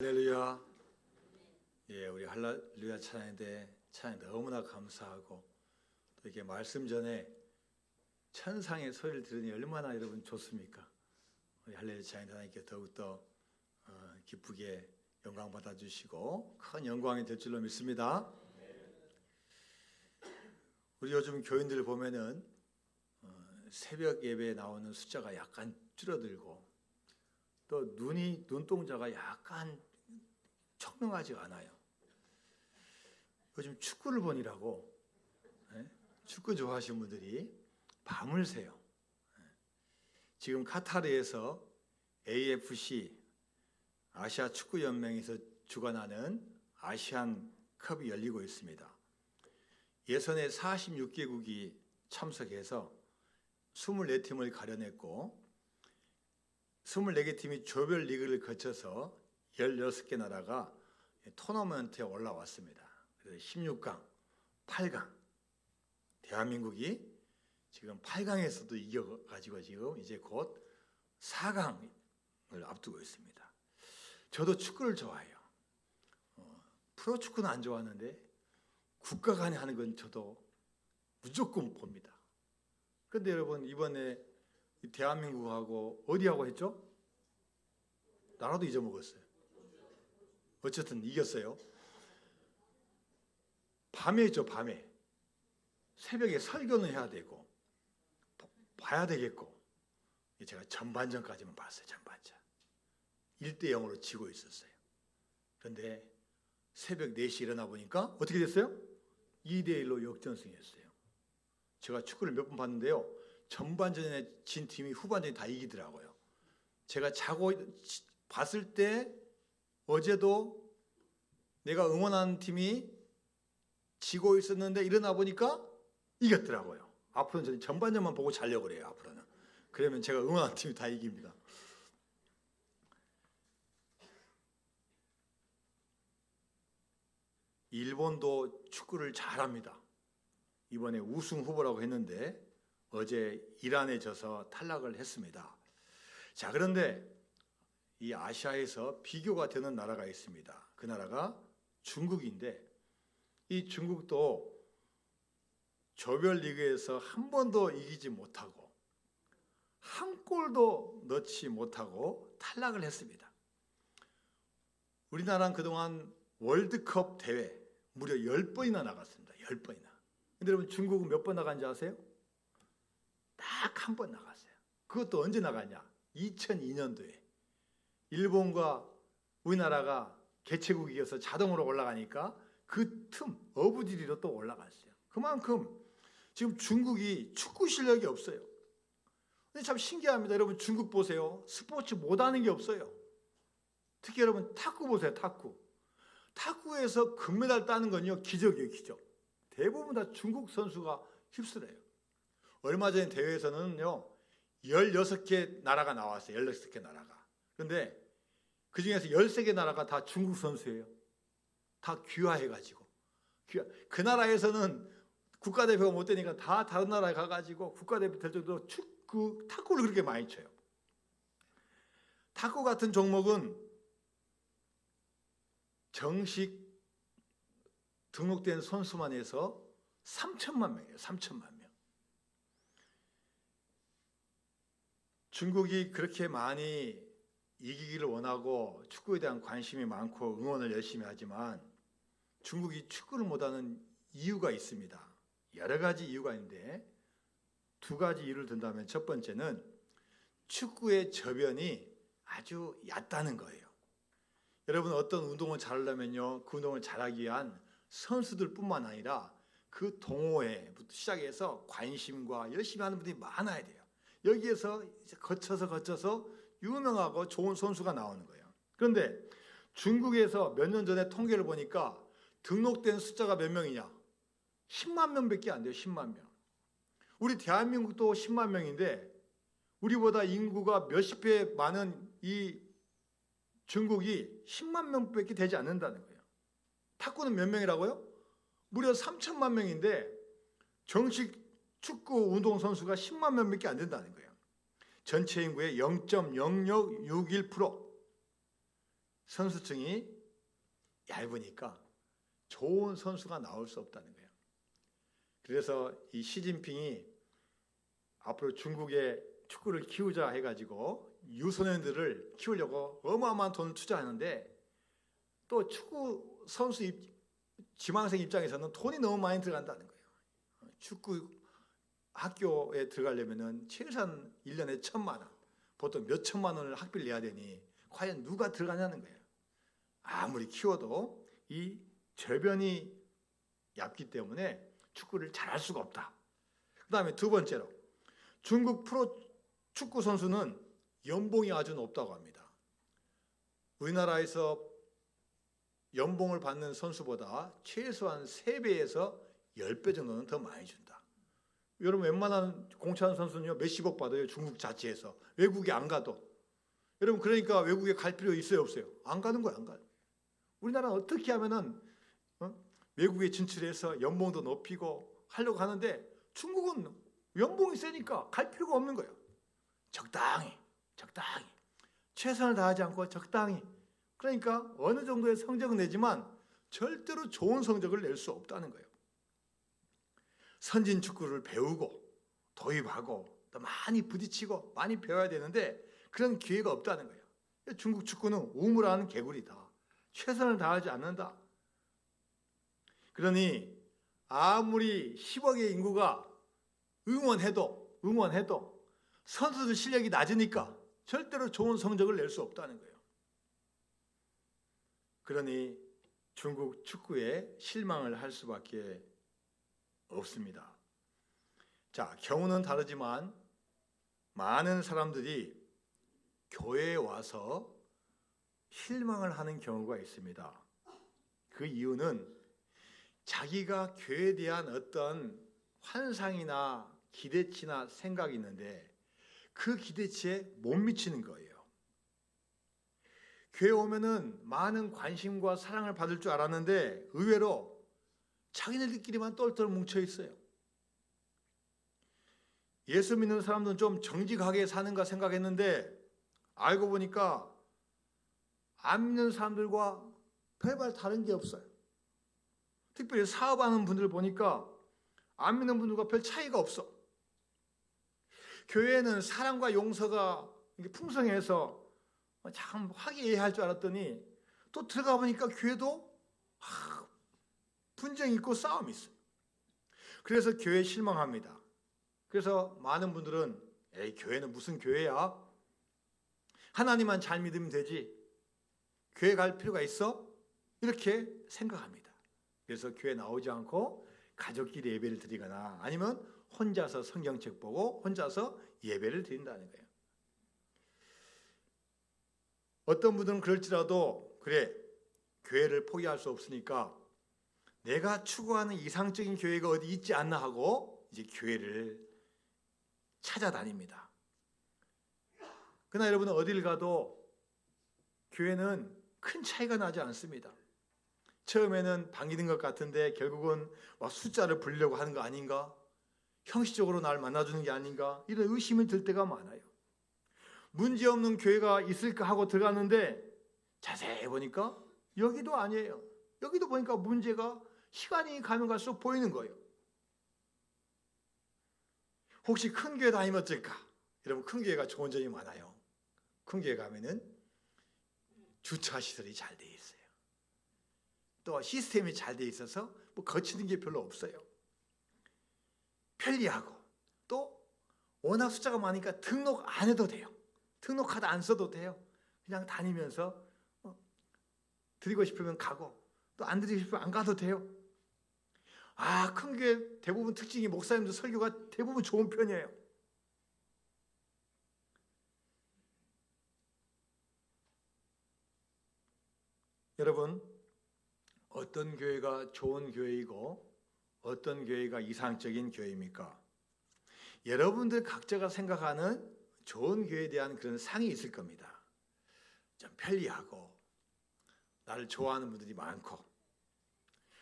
할렐루야. 우리 할렐루야 찬양대 찬양 너무나 감사하고 또 이렇게 말씀 전에 천상의 소리를 들으니 얼마나 여러분 좋습니까? 우리 할렐루야 찬양대 하나님께 더욱더 기쁘게 영광 받아주시고 큰 영광이 될 줄로 믿습니다. 우리 요즘 교인들 보면은 새벽 예배에 나오는 숫자가 약간 줄어들고 또 눈동자가 약간 청명하지가 않아요. 요즘 축구를 보느라고 축구 좋아하시는 분들이 밤을 새요. 지금 카타르에서 AFC 아시아 축구 연맹에서 주관하는 아시안 컵이 열리고 있습니다. 예선에 46개국이 참석해서 24팀을 가려냈고 24개 팀이 조별 리그를 거쳐서 16개 나라가 토너먼트에 올라왔습니다. 그래서 16강, 8강. 대한민국이 지금 8강에서도 이겨가지고 지금 이제 곧 4강을 앞두고 있습니다. 저도 축구를 좋아해요. 프로축구는 안 좋아하는데 국가 간에 하는 건 저도 무조건 봅니다. 그런데 여러분 이번에 대한민국하고 어디하고 했죠? 나라도 잊어먹었어요. 어쨌든 이겼어요. 밤에 했죠. 밤에 새벽에 설교는 해야 되고 봐야 되겠고 제가 전반전까지만 봤어요. 전반전 1대0으로 지고 있었어요. 그런데 새벽 4시 일어나 보니까 어떻게 됐어요? 2대1로 역전승했어요. 제가 축구를 몇 번 봤는데요. 전반전에 진 팀이 후반전에 다 이기더라고요. 제가 자고 봤을 때 어제도 내가 응원하는 팀이 지고 있었는데 일어나 보니까 이겼더라고요. 앞으로는 저는 전반전만 보고 자려고 그래요. 앞으로는. 그러면 제가 응원하는 팀이 다 이깁니다. 일본도 축구를 잘합니다. 이번에 우승 후보라고 했는데 어제 이란에 져서 탈락을 했습니다. 자, 그런데 이 아시아에서 비교가 되는 나라가 있습니다. 그 나라가 중국인데 이 중국도 조별리그에서 한 번도 이기지 못하고 한 골도 넣지 못하고 탈락을 했습니다. 우리나라는 그동안 월드컵 대회 무려 10번이나 나갔습니다. 10번이나. 근데 여러분 중국은 몇 번 나간지 아세요? 딱 한 번 나갔어요. 그것도 언제 나갔냐? 2002년도에 일본과 우리나라가 개최국이어서 자동으로 올라가니까 그 틈 어부지리로 또 올라갔어요. 그만큼 지금 중국이 축구 실력이 없어요. 근데 참 신기합니다. 여러분 중국 보세요. 스포츠 못하는 게 없어요. 특히 여러분 탁구 보세요. 탁구에서 금메달 따는 건요 기적이에요. 기적. 대부분 다 중국 선수가 휩쓸어요. 얼마 전에 대회에서는요 16개 나라가 나왔어요. 16개 나라가. 그런데 그 중에서 13개 나라가 다 중국 선수예요. 다 귀화해가지고. 그 나라에서는 국가대표가 못 되니까 다 다른 나라에 가가지고 국가대표 될 정도로 탁구를 그렇게 많이 쳐요. 탁구 같은 종목은 정식 등록된 선수만 해서 3천만 명이에요. 3천만 명. 중국이 그렇게 많이 이기기를 원하고 축구에 대한 관심이 많고 응원을 열심히 하지만 중국이 축구를 못하는 이유가 있습니다. 여러 가지 이유가 있는데 두 가지 이유를 든다면 첫 번째는 축구의 저변이 아주 얕다는 거예요. 여러분 어떤 운동을 잘하려면요 그 운동을 잘하기 위한 선수들뿐만 아니라 그 동호회부터 시작해서 관심과 열심히 하는 분들이 많아야 돼요. 여기에서 이제 거쳐서 유명하고 좋은 선수가 나오는 거예요. 그런데 중국에서 몇 년 전에 통계를 보니까 등록된 숫자가 몇 명이냐? 10만 명밖에 안 돼요. 10만 명. 우리 대한민국도 10만 명인데 우리보다 인구가 몇십 배 많은 이 중국이 10만 명밖에 되지 않는다는 거예요. 탁구는 몇 명이라고요? 무려 3천만 명인데 정식 축구 운동선수가 10만 명밖에 안 된다는 거예요. 전체 인구의 0.0061%. 선수층이 얇으니까 좋은 선수가 나올 수 없다는 거예요. 그래서 이 시진핑이 앞으로 중국의 축구를 키우자 해가지고 유소년들을 키우려고 어마어마한 돈을 투자하는데, 또 축구 선수 지망생 입장에서는 돈이 너무 많이 들어간다는 거예요. 축구 학교에 들어가려면 최소한 1년에 1,000만 원, 보통 몇 천만 원을 학비를 내야 되니 과연 누가 들어가냐는 거예요. 아무리 키워도 이 저변이 얇기 때문에 축구를 잘할 수가 없다. 그 다음에 두 번째로, 중국 프로 축구 선수는 연봉이 아주 높다고 합니다. 우리나라에서 연봉을 받는 선수보다 최소한 3배에서 10배 정도는 더 많이 준다. 여러분, 웬만한 공차는 선수는요 몇십억 받아요. 중국 자체에서. 외국에 안 가도. 여러분, 그러니까 외국에 갈 필요 있어요, 없어요? 안 가는 거예요, 안 가요. 우리나라는 어떻게 하면은 외국에 진출해서 연봉도 높이고 하려고 하는데, 중국은 연봉이 세니까 갈 필요가 없는 거예요. 적당히 최선을 다하지 않고 적당히. 그러니까 어느 정도의 성적은 내지만 절대로 좋은 성적을 낼 수 없다는 거예요. 선진 축구를 배우고 도입하고 또 많이 부딪히고 많이 배워야 되는데 그런 기회가 없다는 거예요. 중국 축구는 우물안 개구리다. 최선을 다하지 않는다. 그러니 아무리 10억의 인구가 응원해도 선수들 실력이 낮으니까 절대로 좋은 성적을 낼 수 없다는 거예요. 그러니 중국 축구에 실망을 할 수밖에 없습니다. 자, 경우는 다르지만 많은 사람들이 교회에 와서 실망을 하는 경우가 있습니다. 그 이유는 자기가 교회에 대한 어떤 환상이나 기대치나 생각이 있는데 그 기대치에 못 미치는 거예요. 교회 오면은 많은 관심과 사랑을 받을 줄 알았는데 의외로 자기네들끼리만 똘똘 뭉쳐 있어요. 예수 믿는 사람들은 좀 정직하게 사는가 생각했는데 알고 보니까 안 믿는 사람들과 별반 다른 게 없어요. 특별히 사업하는 분들 보니까 안 믿는 분들과 별 차이가 없어. 교회는 사랑과 용서가 풍성해서 참 화기애애할 줄 알았더니 또 들어가 보니까 교회도 분쟁이 있고 싸움이 있어요. 그래서 교회에 실망합니다. 그래서 많은 분들은 에이, 교회는 무슨 교회야? 하나님만 잘 믿으면 되지. 교회 갈 필요가 있어? 이렇게 생각합니다. 그래서 교회 나오지 않고 가족끼리 예배를 드리거나 아니면 혼자서 성경책 보고 혼자서 예배를 드린다는 거예요. 어떤 분들은 그럴지라도 그래, 교회를 포기할 수 없으니까 내가 추구하는 이상적인 교회가 어디 있지 않나 하고 이제 교회를 찾아다닙니다. 그러나 여러분은 어딜 가도 교회는 큰 차이가 나지 않습니다. 처음에는 반기는 것 같은데 결국은 숫자를 불려고 하는 거 아닌가? 형식적으로 날 만나주는 게 아닌가? 이런 의심이 들 때가 많아요. 문제없는 교회가 있을까 하고 들어갔는데 자세히 보니까 여기도 아니에요. 여기도 보니까 문제가 시간이 가면 갈수록 보이는 거예요. 혹시 큰 교회 다니면 어쩔까? 여러분, 큰 교회가 좋은 점이 많아요. 큰 교회 가면은 주차 시설이 잘 돼 있어요. 또 시스템이 잘 돼 있어서 뭐 거치는 게 별로 없어요. 편리하고 또 워낙 숫자가 많으니까 등록 안 해도 돼요. 등록카드 안 써도 돼요. 그냥 다니면서 드리고 싶으면 가고 또 안 드리고 싶으면 안 가도 돼요. 큰 교회 대부분 특징이 목사님들 설교가 대부분 좋은 편이에요. 여러분, 어떤 교회가 좋은 교회이고 어떤 교회가 이상적인 교회입니까? 여러분들 각자가 생각하는 좋은 교회에 대한 그런 상이 있을 겁니다. 좀 편리하고 나를 좋아하는 분들이 많고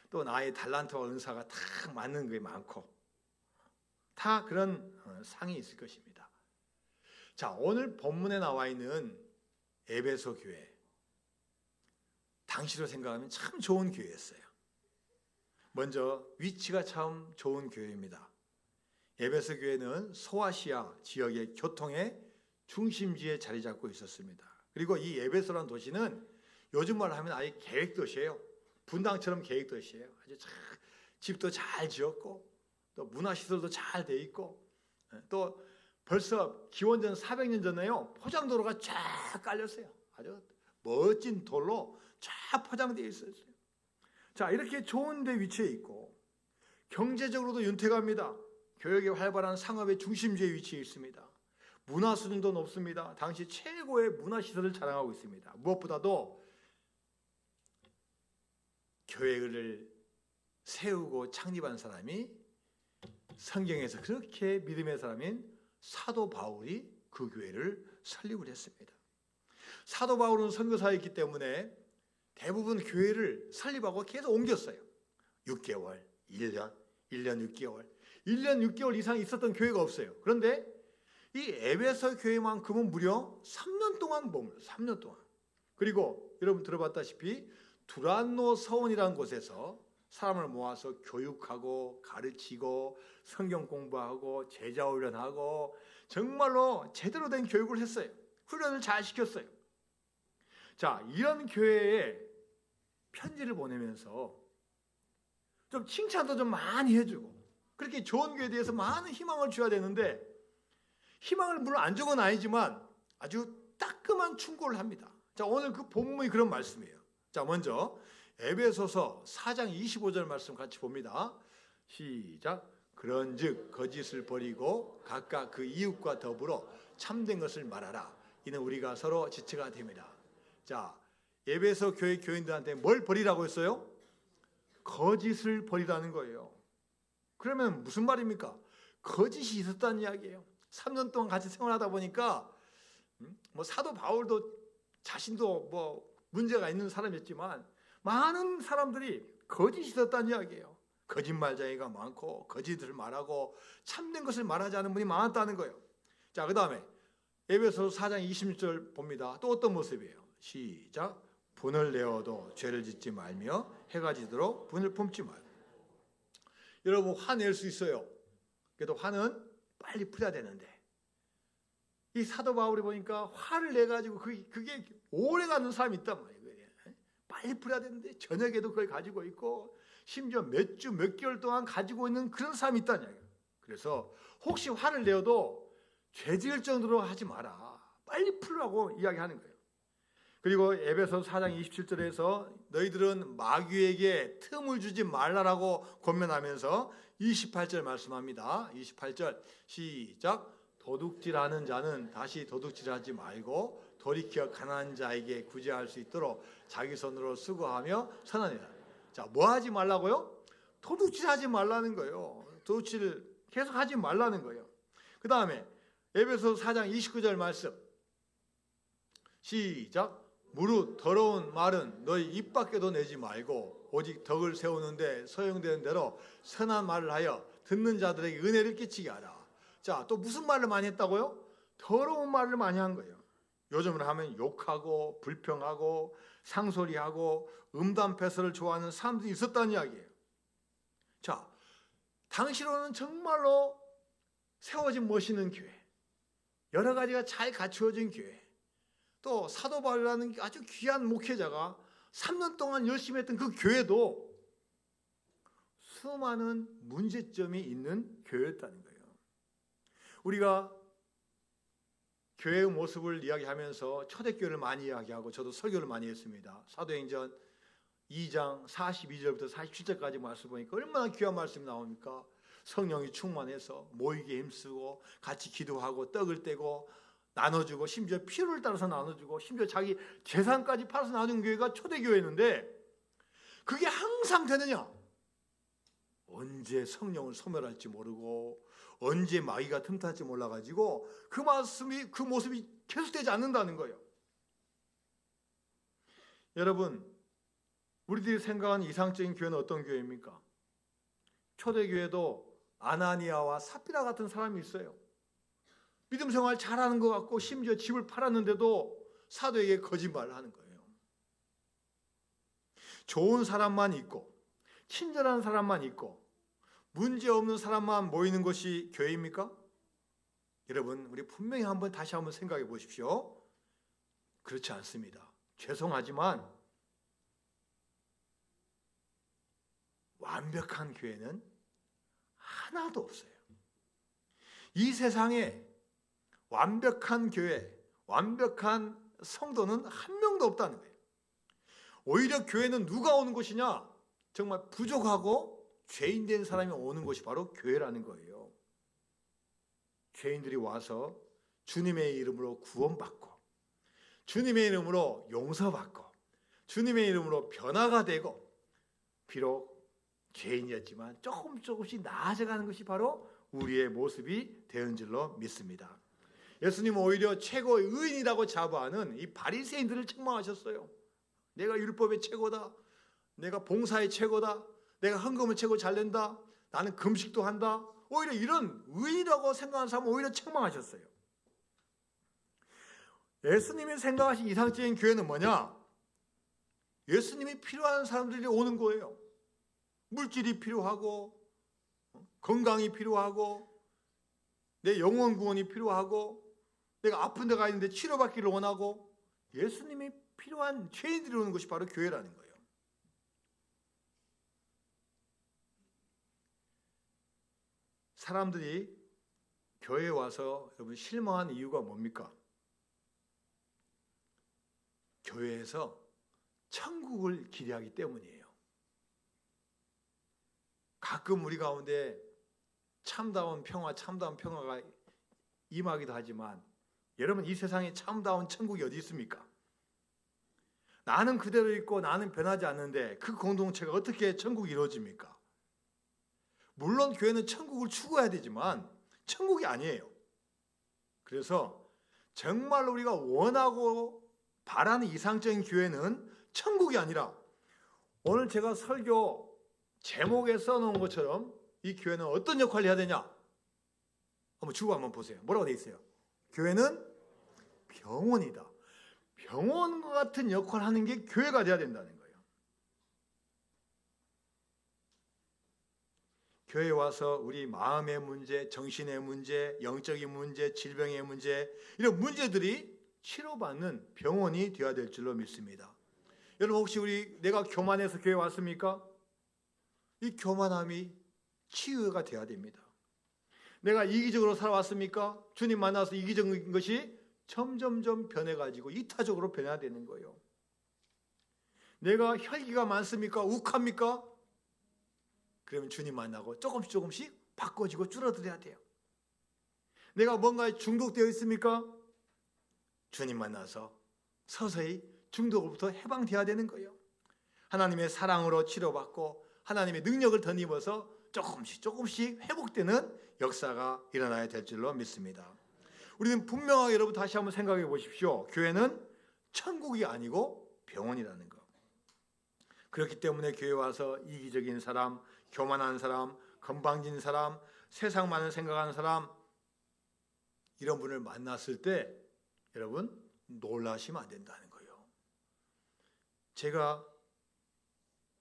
또 나의 달란트와 은사가 딱 맞는 게 많고 다 그런 상이 있을 것입니다. 자, 오늘 본문에 나와 있는 에베소 교회, 당시로 생각하면 참 좋은 교회였어요. 먼저 위치가 참 좋은 교회입니다. 에베소 교회는 소아시아 지역의 교통의 중심지에 자리 잡고 있었습니다. 그리고 이 에베소라는 도시는 요즘 말로 하면 아예 계획도시예요. 분당처럼 계획도시예요. 아주 집도 잘 지었고 또 문화시설도 잘 돼 있고 또 벌써 기원전 400년 전에요. 포장도로가 쫙 깔렸어요. 아주 멋진 돌로 쫙 포장되어 있었어요. 자, 이렇게 좋은 데 위치해 있고 경제적으로도 윤택합니다. 교역의 활발한 상업의 중심지에 위치해 있습니다. 문화 수준도 높습니다. 당시 최고의 문화시설을 자랑하고 있습니다. 무엇보다도 교회를 세우고 창립한 사람이 성경에서 그렇게 믿음의 사람인 사도 바울이 그 교회를 설립을 했습니다. 사도 바울은 선교사였기 때문에 대부분 교회를 설립하고 계속 옮겼어요. 6개월, 1년 6개월, 1년 6개월 이상 있었던 교회가 없어요. 그런데 이 에베소 교회만큼은 무려 3년 동안 머물렀어요. 3년 동안. 그리고 여러분 들어봤다시피 두란노 서원이라는 곳에서 사람을 모아서 교육하고 가르치고 성경 공부하고 제자 훈련하고 정말로 제대로 된 교육을 했어요. 훈련을 잘 시켰어요. 자, 이런 교회에 편지를 보내면서 좀 칭찬도 좀 많이 해주고 그렇게 좋은 교회에 대해서 많은 희망을 줘야 되는데 희망을 물론 안 준 건 아니지만 아주 따끔한 충고를 합니다. 자, 오늘 그 본문이 그런 말씀이에요. 자, 먼저 에베소서 4장 25절 말씀 같이 봅니다. 시작. 그런즉 거짓을 버리고 각각 그 이웃과 더불어 참된 것을 말하라. 이는 우리가 서로 지체가 됩니다. 자, 에베소 교회 교인들한테 뭘 버리라고 했어요? 거짓을 버리라는 거예요. 그러면 무슨 말입니까? 거짓이 있었다는 이야기예요. 3년 동안 같이 생활하다 보니까 뭐 사도 바울도 자신도 뭐 문제가 있는 사람이었지만 많은 사람들이 거짓이 있었다는 이야기예요. 거짓말쟁이가 많고 거짓을 말하고 참된 것을 말하지 않은 분이 많았다는 거예요. 자, 그 다음에 에베소서 4장 26절 봅니다. 또 어떤 모습이에요? 시작. 분을 내어도 죄를 짓지 말며 해가 지도록 분을 품지 말고. 여러분 화낼 수 있어요. 그래도 화는 빨리 풀어야 되는데 이 사도 바울이 보니까 화를 내가지고 그게 오래가는 사람이 있단 말이에요. 빨리 풀어야 되는데 저녁에도 그걸 가지고 있고 심지어 몇 주, 몇 개월 동안 가지고 있는 그런 사람이 있다는 얘기예요. 그래서 혹시 화를 내어도 죄 지을 정도로 하지 마라. 빨리 풀라고 이야기하는 거예요. 그리고 에베소 4장 27절에서 너희들은 마귀에게 틈을 주지 말라라고 권면하면서 28절 말씀합니다. 28절 시작. 도둑질하는 자는 다시 도둑질하지 말고 돌이켜 가난한 자에게 구제할 수 있도록 자기 손으로 수고하며 선한 일. 자, 뭐 하지 말라고요? 도둑질하지 말라는 거예요. 도둑질 계속 하지 말라는 거예요. 그 다음에 에베소 4장 29절 말씀 시작. 무릇 더러운 말은 너희 입 밖에도 내지 말고 오직 덕을 세우는데 소용되는 대로 선한 말을 하여 듣는 자들에게 은혜를 끼치게 하라. 자, 또 무슨 말을 많이 했다고요? 더러운 말을 많이 한 거예요. 요즘으로 하면 욕하고 불평하고 상소리하고 음담패설을 좋아하는 사람들이 있었다는 이야기예요. 자, 당시로는 정말로 세워진 멋있는 교회, 여러 가지가 잘 갖추어진 교회, 또 사도 바울이라는 아주 귀한 목회자가 3년 동안 열심히 했던 그 교회도 수많은 문제점이 있는 교회였다는 거예요. 우리가 교회의 모습을 이야기하면서 초대교회를 많이 이야기하고 저도 설교를 많이 했습니다. 사도행전 2장 42절부터 47절까지 말씀 보니까 얼마나 귀한 말씀이 나옵니까? 성령이 충만해서 모이게 힘쓰고 같이 기도하고 떡을 떼고 나눠주고 심지어 필요를 따라서 나눠주고 심지어 자기 재산까지 팔아서 나눈 교회가 초대교회였는데 그게 항상 되느냐? 언제 성령을 소멸할지 모르고 언제 마귀가 틈탈지 몰라가지고 그 모습이 계속되지 않는다는 거예요. 여러분, 우리들이 생각하는 이상적인 교회는 어떤 교회입니까? 초대교회도 아나니아와 삽비라 같은 사람이 있어요. 믿음 생활 잘하는 것 같고 심지어 집을 팔았는데도 사도에게 거짓말을 하는 거예요. 좋은 사람만 있고 친절한 사람만 있고 문제 없는 사람만 모이는 것이 교회입니까? 여러분, 우리 분명히 다시 한번 생각해 보십시오. 그렇지 않습니다. 죄송하지만 완벽한 교회는 하나도 없어요. 이 세상에 완벽한 교회, 완벽한 성도는 한 명도 없다는 거예요. 오히려 교회는 누가 오는 곳이냐? 정말 부족하고 죄인 된 사람이 오는 곳이 바로 교회라는 거예요. 죄인들이 와서 주님의 이름으로 구원받고 주님의 이름으로 용서받고 주님의 이름으로 변화가 되고 비록 죄인이었지만 조금씩 나아져가는 것이 바로 우리의 모습이 되는 줄로 믿습니다. 예수님은 오히려 최고의 의인이라고 자부하는 이 바리새인들을 책망하셨어요. 내가 율법의 최고다. 내가 봉사의 최고다. 내가 헌금을 최고 잘 낸다. 나는 금식도 한다. 오히려 이런 의인이라고 생각하는 사람은 오히려 책망하셨어요. 예수님이 생각하신 이상적인 교회는 뭐냐? 예수님이 필요한 사람들이 오는 거예요. 물질이 필요하고 건강이 필요하고 내 영혼 구원이 필요하고 내가 아픈 데가 있는데 치료받기를 원하고 예수님이 필요한 죄인들이 오는 것이 바로 교회라는 거예요. 사람들이 교회에 와서 여러분 실망한 이유가 뭡니까? 교회에서 천국을 기대하기 때문이에요. 가끔 우리 가운데 참다운 평화가 임하기도 하지만 여러분, 이 세상에 참다운 천국이 어디 있습니까? 나는 그대로 있고 나는 변하지 않는데 그 공동체가 어떻게 천국이 이루어집니까? 물론 교회는 천국을 추구해야 되지만 천국이 아니에요. 그래서 정말 우리가 원하고 바라는 이상적인 교회는 천국이 아니라 오늘 제가 설교 제목에 써놓은 것처럼 이 교회는 어떤 역할을 해야 되냐? 한번 주고 한번 보세요. 뭐라고 돼 있어요? 교회는 병원이다. 병원과 같은 역할을 하는 게 교회가 돼야 된다는 거예요. 교회에 와서 우리 마음의 문제, 정신의 문제, 영적인 문제, 질병의 문제, 이런 문제들이 치료받는 병원이 되어야 될 줄로 믿습니다. 여러분, 혹시 내가 교만해서 교회 왔습니까? 이 교만함이 치유가 되어야 됩니다. 내가 이기적으로 살아왔습니까? 주님 만나서 이기적인 것이 점점점 변해가지고 이타적으로 변해야 되는 거예요. 내가 혈기가 많습니까? 욱합니까? 그러면 주님 만나고 조금씩 바꿔지고 줄어들어야 돼요. 내가 뭔가에 중독되어 있습니까? 주님 만나서 서서히 중독으로부터 해방되어야 되는 거예요. 하나님의 사랑으로 치료받고 하나님의 능력을 덧입어서 조금씩 회복되는 역사가 일어나야 될 줄로 믿습니다. 우리는 분명하게 여러분 다시 한번 생각해 보십시오. 교회는 천국이 아니고 병원이라는 것. 그렇기 때문에 교회 와서 이기적인 사람, 교만한 사람, 건방진 사람, 세상만을 생각하는 사람, 이런 분을 만났을 때 여러분 놀라시면 안 된다는 거예요. 제가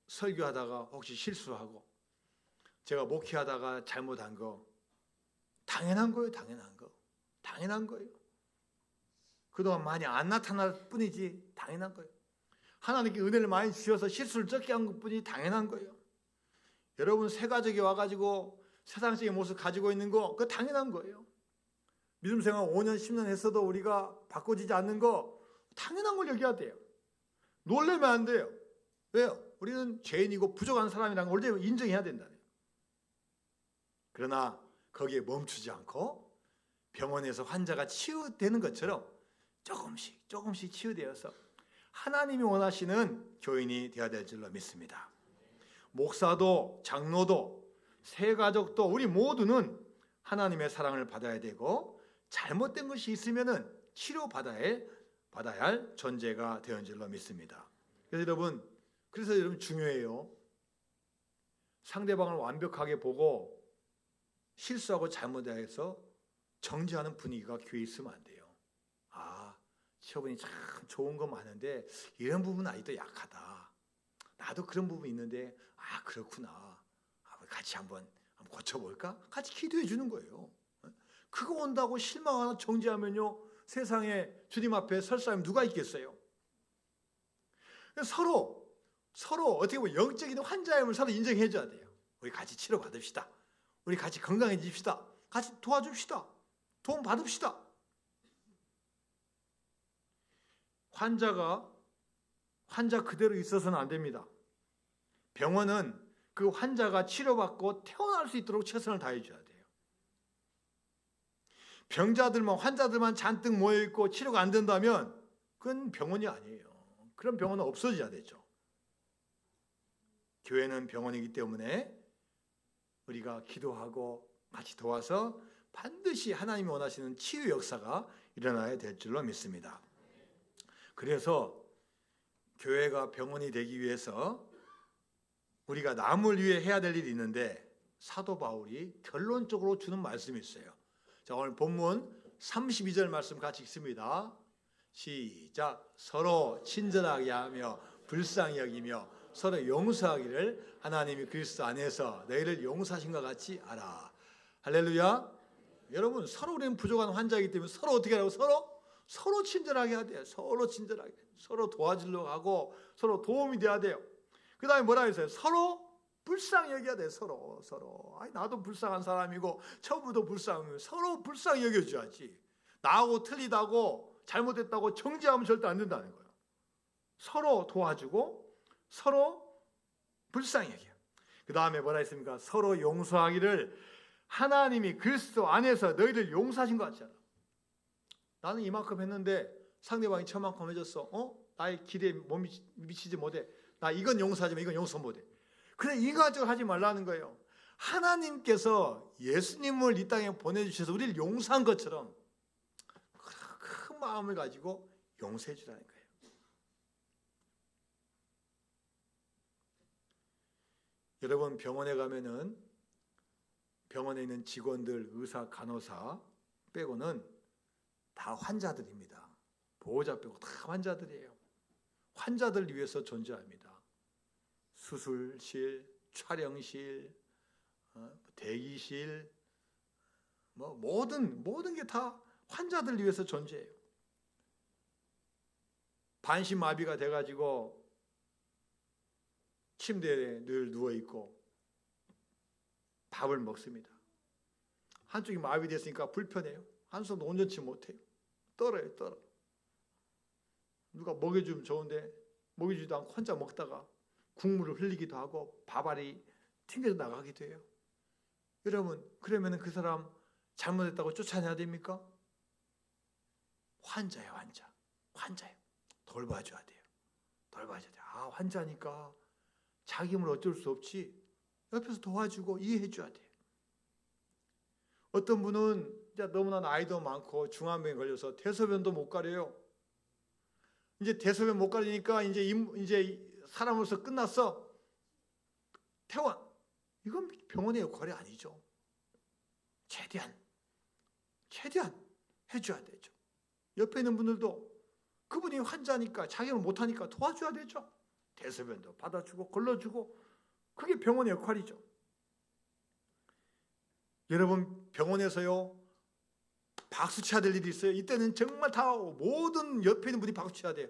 설교하다가 혹시 실수하고 제가 목회하다가 잘못한 거 당연한 거예요. 당연한 거예요. 그동안 많이 안 나타날 뿐이지 당연한 거예요. 하나님께 은혜를 많이 주셔서 실수를 적게 한 것뿐이 당연한 거예요. 여러분 새 가족이 와가지고 세상적인 모습 가지고 있는 거 그거 당연한 거예요. 믿음 생활 5년 10년 했어도 우리가 바꿔지지 않는 거 당연한 걸 여겨야 돼요. 놀라면 안 돼요. 왜요? 우리는 죄인이고 부족한 사람이라는 걸 원래 인정해야 된다네요. 그러나 거기에 멈추지 않고 병원에서 환자가 치유되는 것처럼 조금씩 치유되어서 하나님이 원하시는 교인이 되어야 될 줄로 믿습니다. 목사도 장로도 새가족도 우리 모두는 하나님의 사랑을 받아야 되고 잘못된 것이 있으면은 치료받아야 할 존재가 되는 줄로 믿습니다. 그래서 여러분 중요해요. 상대방을 완벽하게 보고 실수하고 잘못해서 정죄하는 분위기가 교회에 있으면 안 돼요. 저분이 참 좋은 거 많은데 이런 부분은 아직도 약하다. 나도 그런 부분이 있는데 그렇구나. 같이 한번 고쳐볼까? 같이 기도해 주는 거예요. 그거 온다고 실망하나 정죄하면요, 세상에 주님 앞에 설 사람이 누가 있겠어요? 서로 어떻게 보면 영적인 환자임을 서로 인정해 줘야 돼요. 우리 같이 치료 받읍시다. 우리 같이 건강해집시다. 같이 도와줍시다. 도움 받읍시다. 환자 그대로 있어서는 안 됩니다. 병원은 그 환자가 치료받고 퇴원할 수 있도록 최선을 다해 줘야 돼요. 환자들만 잔뜩 모여있고 치료가 안 된다면 그건 병원이 아니에요. 그런 병원은 없어져야 되죠. 교회는 병원이기 때문에 우리가 기도하고 같이 도와서 반드시 하나님이 원하시는 치유 역사가 일어나야 될 줄로 믿습니다. 그래서 교회가 병원이 되기 위해서 우리가 남을 위해 해야 될 일이 있는데, 사도 바울이 결론적으로 주는 말씀이 있어요. 자, 오늘 본문 32절 말씀 같이 읽습니다. 시작. 서로 친절하게 하며 불쌍히 여기며 서로 용서하기를 하나님이 그리스도 안에서 너희를 용서하신 것 같이 알아. 할렐루야. 여러분, 서로 우리는 부족한 환자이기 때문에 서로 어떻게 하라고? 서로 친절하게 해야 돼요. 서로 친절하게, 서로 도와주려고 하고 서로 도움이 돼야 돼요. 그 다음에 뭐라 했어요? 서로 불쌍히 여겨야 돼요. 서로. 나도 불쌍한 사람이고 처부도 불쌍해요. 서로 불쌍히 여겨줘야지. 나하고 틀리다고 잘못했다고 정죄하면 절대 안 된다는 거예요. 서로 도와주고 서로 불쌍히 여겨요. 그 다음에 뭐라 했습니까? 서로 용서하기를 하나님이 그리스도 안에서 너희를 용서하신 것 같지 않아? 나는 이만큼 했는데 상대방이 저만큼 해줬어. 나의 기대에 못 미치지 못해. 나 이건 용서하지만 이건 용서 못해. 그래, 인간적으로 하지 말라는 거예요. 하나님께서 예수님을 이 땅에 보내주셔서 우리를 용서한 것처럼 큰 마음을 가지고 용서해 주라는 거예요. 여러분, 병원에 가면은 병원에 있는 직원들, 의사, 간호사 빼고는 다 환자들입니다. 보호자 빼고 다 환자들이에요. 환자들 위해서 존재합니다. 수술실, 촬영실, 대기실, 모든 게 다 환자들 위해서 존재해요. 반신마비가 돼가지고 침대에 늘 누워있고 밥을 먹습니다. 한쪽이 마비됐으니까 불편해요. 한숨도 온전치 못해요. 떨어요. 누가 먹여주면 좋은데 먹여주지도 않고 혼자 먹다가 국물을 흘리기도 하고 밥알이 튕겨져 나가기도 해요. 여러분, 그러면 그 사람 잘못했다고 쫓아내야 됩니까? 환자예요. 돌봐줘야 돼요. 환자니까 자기 힘을 어쩔 수 없지. 옆에서 도와주고 이해해줘야 돼요. 어떤 분은 이제 너무나 나이도 많고 중환병에 걸려서 대소변도 못 가려요. 이제 대소변 못 가리니까 이제 사람으로서 끝났어. 퇴원. 이건 병원의 역할이 아니죠. 최대한 해줘야 되죠. 옆에 있는 분들도 그분이 환자니까 자기는 못하니까 도와줘야 되죠. 대소변도 받아주고 걸러주고, 그게 병원의 역할이죠. 여러분, 병원에서요 박수 쳐야 될 일이 있어요. 이때는 정말 다 모든 옆에 있는 분이 박수 쳐야 돼요.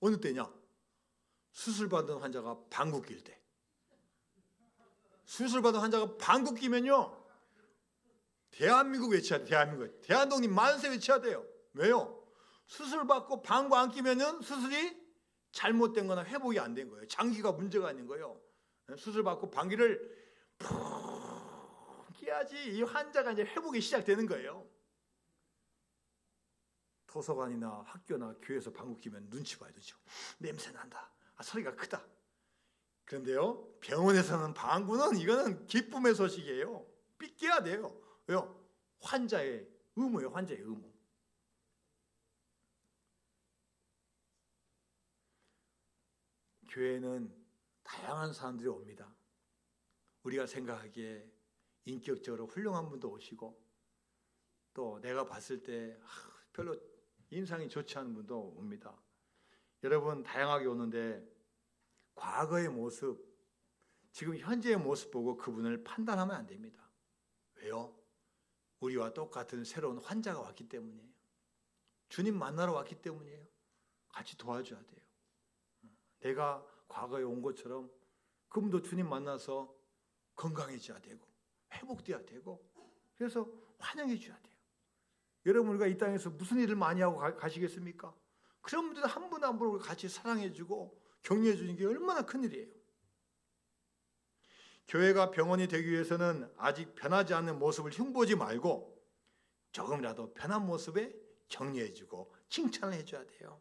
어느 때냐? 수술받은 환자가 방구 낄 때. 수술받은 환자가 방구 끼면요 대한민국 외쳐야 돼요. 대한독립 만세 외쳐야 돼요. 왜요? 수술받고 방구 안 끼면은 수술이 잘못된 거나 회복이 안 된 거예요. 장기가 문제가 있는 거예요. 수술받고 방귀를 푹 끼야지 이 환자가 이제 회복이 시작되는 거예요. 도서관이나 학교나 교회에서 방구 끼면 눈치 봐야 되죠. 냄새 난다. 소리가 크다. 그런데요, 병원에서는 방구는 이거는 기쁨의 소식이에요. 삐껴야 돼요. 왜요? 환자의 의무예요. 환자의 의무. 교회는 다양한 사람들이 옵니다. 우리가 생각하기에 인격적으로 훌륭한 분도 오시고, 또 내가 봤을 때 별로 인상이 좋지 않은 분도 옵니다. 여러분, 다양하게 오는데 과거의 모습, 지금 현재의 모습 보고 그분을 판단하면 안 됩니다. 왜요? 우리와 똑같은 새로운 환자가 왔기 때문이에요. 주님 만나러 왔기 때문이에요. 같이 도와줘야 돼요. 내가 과거에 온 것처럼 그분도 주님 만나서 건강해져야 되고 회복돼야 되고, 그래서 환영해 줘야 돼요. 여러분, 우리가 이 땅에서 무슨 일을 많이 하고 가시겠습니까? 그런 분들 한 분 한 분을 같이 사랑해 주고 격려해 주는 게 얼마나 큰 일이에요. 교회가 병원이 되기 위해서는 아직 변하지 않는 모습을 흉보지 말고 조금이라도 변한 모습에 격려해 주고 칭찬을 해줘야 돼요.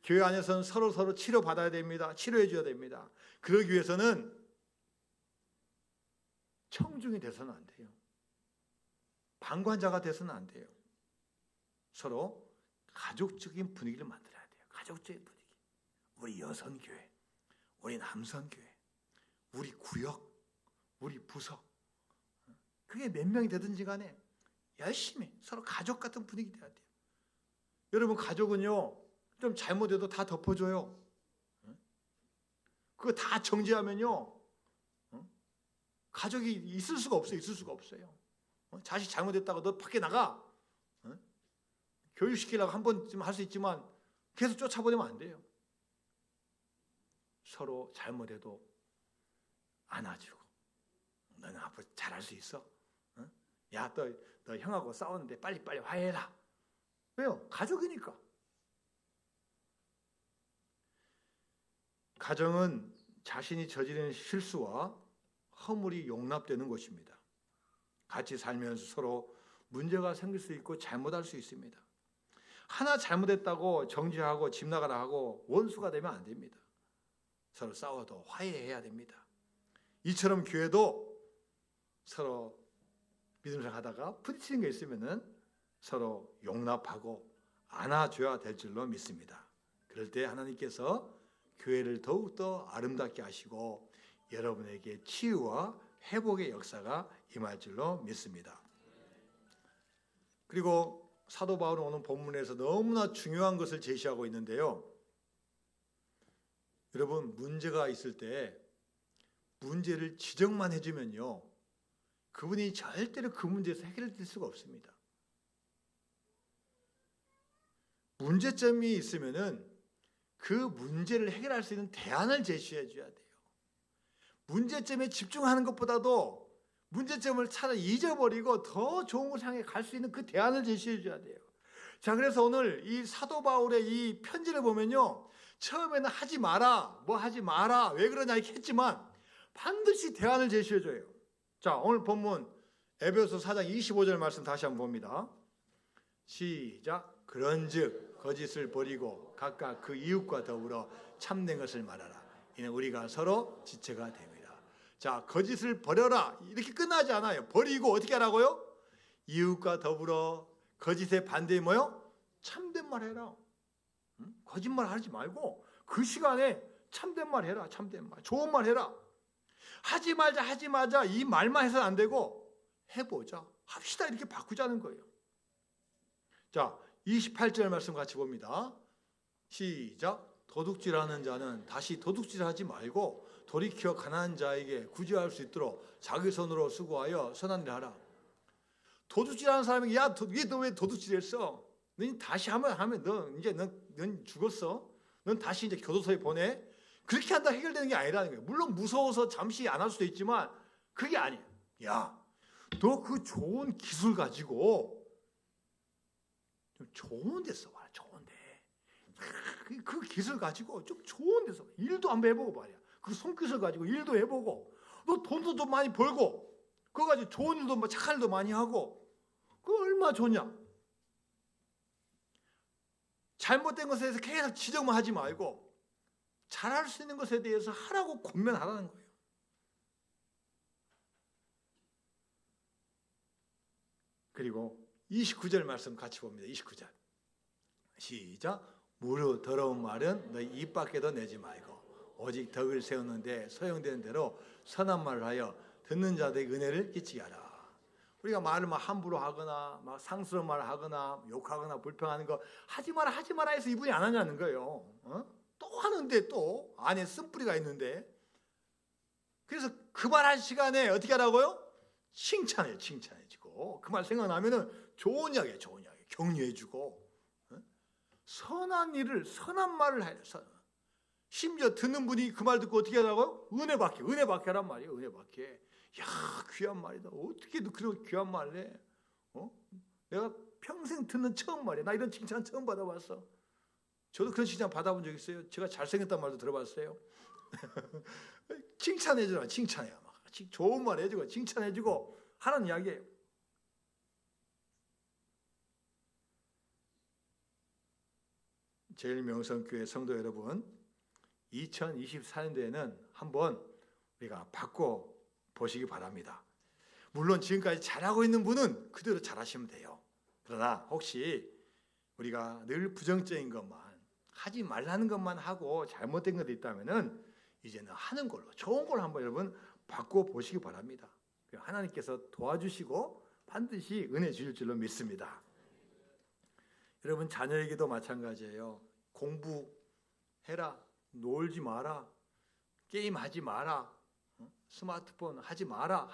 교회 안에서는 서로 치료받아야 됩니다. 치료해 줘야 됩니다. 그러기 위해서는 청중이 돼서는 안 돼요. 방관자가 돼서는 안 돼요. 서로 가족적인 분위기를 만들어야 돼요. 가족적인 분위기. 우리 여성교회, 우리 남성교회, 우리 구역, 우리 부서, 그게 몇 명이 되든지 간에 열심히 서로 가족 같은 분위기 돼야 돼요. 여러분, 가족은요, 좀 잘못해도 다 덮어줘요. 그거 다 정지하면요, 가족이 있을 수가 없어요. 있을 수가 없어요. 자식 잘못했다고 너 밖에 나가, 교육시키려고 한 번쯤 할 수 있지만 계속 쫓아보내면 안 돼요. 서로 잘못해도 안아주고, 너는 앞으로 잘할 수 있어. 야, 너 형하고 싸웠는데 빨리 화해해라. 왜요? 가족이니까. 가정은 자신이 저지른 실수와 허물이 용납되는 곳입니다. 같이 살면서 서로 문제가 생길 수 있고 잘못할 수 있습니다. 하나 잘못했다고 정죄하고 집 나가라 하고 원수가 되면 안 됩니다. 서로 싸워도 화해해야 됩니다. 이처럼 교회도 서로 믿음을 하다가 부딪히는 게 있으면은 서로 용납하고 안아줘야 될 줄로 믿습니다. 그럴 때 하나님께서 교회를 더욱더 아름답게 하시고 여러분에게 치유와 회복의 역사가 임할 줄로 믿습니다. 그리고 사도 바울은 오늘 본문에서 너무나 중요한 것을 제시하고 있는데요. 여러분, 문제가 있을 때 문제를 지적만 해주면요, 그분이 절대로 그 문제에서 해결될 수가 없습니다. 문제점이 있으면은 그 문제를 해결할 수 있는 대안을 제시해 줘야 돼요. 문제점에 집중하는 것보다도 문제점을 차라리 잊어버리고 더 좋은 곳을 향해 갈 수 있는 그 대안을 제시해 줘야 돼요. 자, 그래서 오늘 이 사도 바울의 이 편지를 보면요, 처음에는 하지 마라, 뭐 하지 마라, 왜 그러냐 이렇게 했지만 반드시 대안을 제시해 줘요. 자, 오늘 본문 에베소서 4장 25절 말씀 다시 한번 봅니다. 시작. 그런즉 거짓을 버리고 각각 그 이웃과 더불어 참된 것을 말하라. 이는 우리가 서로 지체가 됩니다. 자, 거짓을 버려라 이렇게 끝나지 않아요. 버리고 어떻게 하라고요? 이웃과 더불어 거짓의 반대이 뭐요? 참된 말 해라. 거짓말 하지 말고 그 시간에 참된 말 해라. 참된 말, 좋은 말 해라. 하지 말자 이 말만 해서는 안 되고 해보자, 합시다 이렇게 바꾸자는 거예요. 자, 28절 말씀 같이 봅니다. 시작. 도둑질하는 자는 다시 도둑질하지 말고 돌이켜 가난한 자에게 구제할 수 있도록 자기 손으로 수고하여 선한 일을 하라. 도둑질하는 사람이 야, 너 왜 도둑질했어? 너 다시 하면 넌 죽었어. 넌 다시 이제 교도소에 보내. 그렇게 한다 해결되는 게 아니라는 거예요. 물론 무서워서 잠시 안 할 수도 있지만 그게 아니에요. 야, 너 그 좋은 기술 가지고 좀 좋은 데 써봐라. 좋은 데. 그 기술 가지고 좀 좋은 데서 일도 한번 해보고 말이야. 그 손기술 가지고 일도 해보고, 너 돈도 좀 많이 벌고, 그거 가지고 좋은 일도 뭐 착한 일도 많이 하고, 그거 얼마나 좋냐? 잘못된 것에 대해서 계속 지적만 하지 말고 잘할 수 있는 것에 대해서 하라고 권면하라는 거예요. 그리고 29절 말씀 같이 봅니다. 29절 시작. 무릇 더러운 말은 너희 입 밖에도 내지 말고 오직 덕을 세우는데 소용되는 대로 선한 말을 하여 듣는 자들에게 은혜를 끼치게 하라. 우리가 말을 막 함부로 하거나 막 상스러운 말을 하거나 욕하거나 불평하는 거 하지 마라 해서 이분이 안 하냐는 거예요. 또 하는데 또 안에 쓴뿌리가 있는데, 그래서 그 말할 시간에 어떻게 하라고요? 칭찬해주고 그 말 생각나면은 좋은 이야기야, 좋은 이야기. 격려해주고 선한 일을, 선한 말을 해야 돼. 심지어 듣는 분이 그 말 듣고 어떻게 하라고요? 은혜 받게 하란 말이에요. 은혜 받게. 야, 귀한 말이다. 어떻게 그런 귀한 말을 해? 내가 평생 듣는 처음 말이야. 나 이런 칭찬 처음 받아봤어. 저도 그런 칭찬 받아본 적 있어요. 제가 잘생겼단 말도 들어봤어요. 칭찬해주라, 칭찬해. 좋은 말 해주고 칭찬해주고 하는 이야기예요. 제일명성교회 성도 여러분, 2024년도에는 한번 우리가 바꿔 보시기 바랍니다. 물론 지금까지 잘하고 있는 분은 그대로 잘하시면 돼요. 그러나 혹시 우리가 늘 부정적인 것만, 하지 말라는 것만 하고 잘못된 것이 있다면은 이제는 하는 걸로, 좋은 걸 한번 여러분 바꿔 보시기 바랍니다. 하나님께서 도와주시고 반드시 은혜 주실 줄로 믿습니다. 여러분, 자녀에게도 마찬가지예요. 공부해라, 놀지 마라, 게임하지 마라, 스마트폰 하지 마라.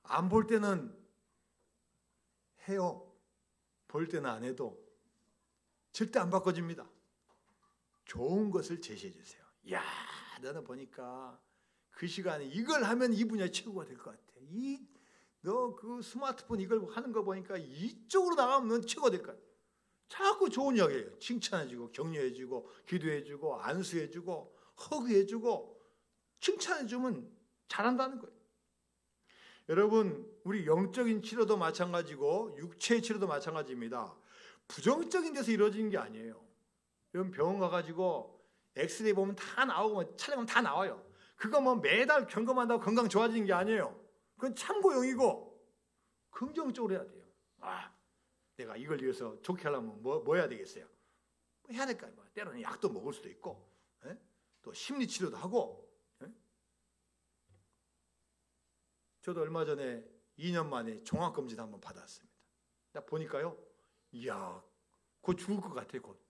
안 볼 때는 해요. 볼 때는 안 해도 절대 안 바꿔집니다. 좋은 것을 제시해 주세요. 야, 너는 보니까 그 시간에 이걸 하면 이 분야 최고가 될 것 같아. 너 그 스마트폰 이걸 하는 거 보니까 이쪽으로 나가면 넌 최고가 될 것 같아. 자꾸 좋은 이야기예요. 칭찬해주고 격려해주고 기도해주고 안수해주고 허그해주고 칭찬해주면 잘한다는 거예요. 여러분, 우리 영적인 치료도 마찬가지고 육체의 치료도 마찬가지입니다. 부정적인 데서 이루어지는 게 아니에요. 여러분, 병원 가가지고 엑스레이 보면 다 나오고 촬영하면 다 나와요. 그거 뭐 매달 점검한다고 건강 좋아지는 게 아니에요. 그건 참고용이고 긍정적으로 해야 돼요. 내가 이걸 위해서 좋게 하려면 뭐 해야 되겠어요? 뭐 해야 될까요? 때로는 약도 먹을 수도 있고, 또 심리치료도 하고. 저도 얼마 전에 2년 만에 종합검진 한번 받았습니다. 보니까요, 이야, 곧 죽을 것 같아요. 곧.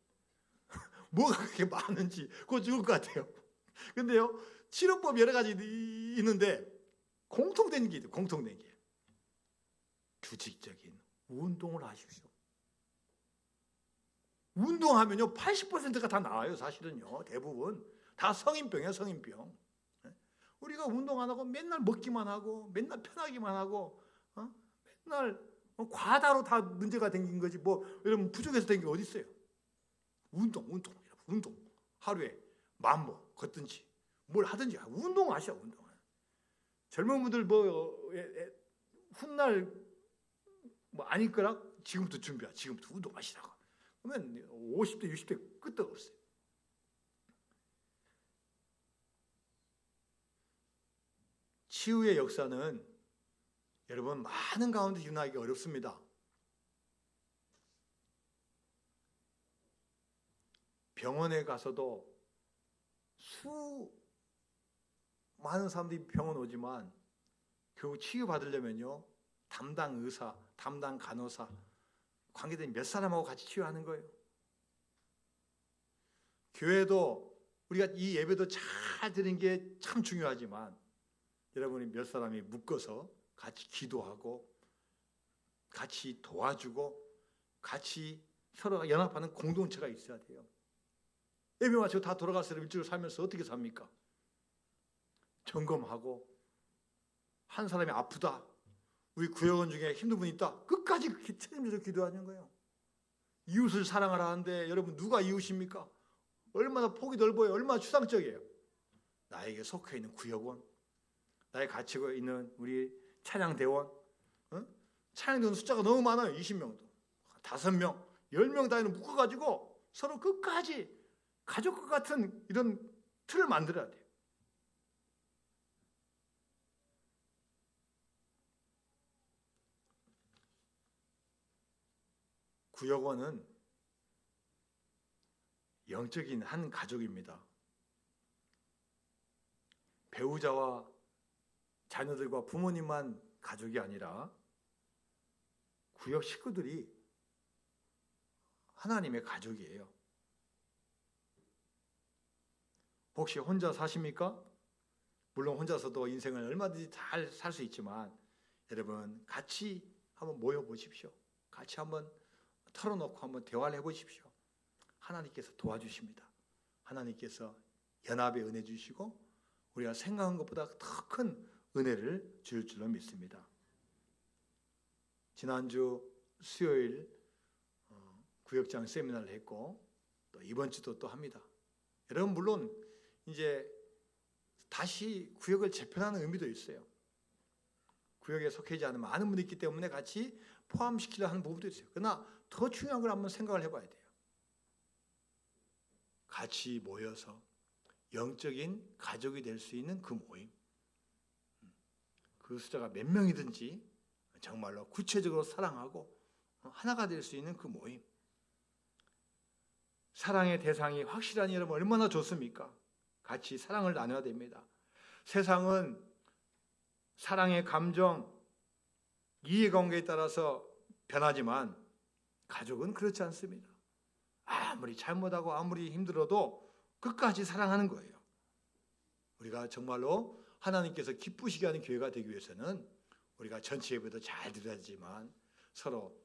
뭐가 그렇게 많은지 곧 죽을 것 같아요. 근데요, 치료법 여러 가지 있는데 공통된 게 있어요. 공통된 게. 규칙적인 운동을 하십시오. 운동하면요 80%가 다 나아요. 사실은요. 대부분 다 성인병이에요. 성인병. 우리가 운동 안 하고 맨날 먹기만 하고 맨날 편하기만 하고 맨날 과다로 다 문제가 생긴 거지. 뭐 여러분 부족해서 된 게 어디 있어요? 운동 하루에 10,000보 걷든지 뭘 하든지 운동하셔. 운동. 젊은 분들 훗날 아닐 거라 지금부터 준비하. 지금부터 운동하시라고. 그러면 50대 60대 끄떡없어요. 치유의 역사는 여러분 많은 가운데 일어나기 어렵습니다. 병원에 가서도 많은 사람들이 병원 오지만 결국 치유받으려면요 담당 의사, 담당 간호사, 관계된 몇 사람하고 같이 치유하는 거예요. 교회도 우리가 이 예배도 잘 드리는 게 참 중요하지만 여러분이 몇 사람이 묶어서 같이 기도하고 같이 도와주고 같이 서로가 연합하는 공동체가 있어야 돼요. 예배 마치고 다 돌아가서 일주일 살면서 어떻게 삽니까? 점검하고 한 사람이 아프다. 우리 구역원 중에 힘든 분이 있다. 끝까지 책임져서 기도하는 거예요. 이웃을 사랑하라 하는데 여러분 누가 이웃입니까? 얼마나 폭이 넓어요. 얼마나 추상적이에요. 나에게 속해 있는 구역원, 나의 갇히고 있는 우리 찬양대원, 찬양대원 숫자가 너무 많아요. 20명도, 5명, 10명 단위로 묶어가지고 서로 끝까지 가족과 같은 이런 틀을 만들어야 돼요. 구역원은 영적인 한 가족입니다. 배우자와 자녀들과 부모님만 가족이 아니라 구역 식구들이 하나님의 가족이에요. 혹시 혼자 사십니까? 물론 혼자서도 인생을 얼마든지 잘 살 수 있지만 여러분 같이 한번 모여 보십시오. 같이 한번 털어놓고 한번 대화를 해보십시오. 하나님께서 도와주십니다. 하나님께서 연합의 은혜 주시고 우리가 생각한 것보다 더 큰 은혜를 줄 줄로 믿습니다. 지난주 수요일 구역장 세미나를 했고 또 이번 주도 또 합니다. 여러분 물론 이제 다시 구역을 재편하는 의미도 있어요. 구역에 속해지 않은 많은 분이 있기 때문에 같이 포함시키려 하는 부분도 있어요. 그러나 더 중요한 걸 한번 생각을 해봐야 돼요. 같이 모여서 영적인 가족이 될 수 있는 그 모임. 그 숫자가 몇 명이든지 정말로 구체적으로 사랑하고 하나가 될 수 있는 그 모임. 사랑의 대상이 확실하니 여러분 얼마나 좋습니까? 같이 사랑을 나눠야 됩니다. 세상은 사랑의 감정, 이해관계에 따라서 변하지만 가족은 그렇지 않습니다. 아무리 잘못하고 아무리 힘들어도 끝까지 사랑하는 거예요. 우리가 정말로 하나님께서 기쁘시게 하는 교회가 되기 위해서는 우리가 전체 예배도 잘 드려야 되지만 서로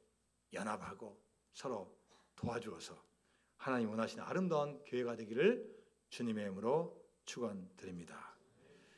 연합하고 서로 도와주어서 하나님 원하시는 아름다운 교회가 되기를 주님의 이름으로 축원드립니다.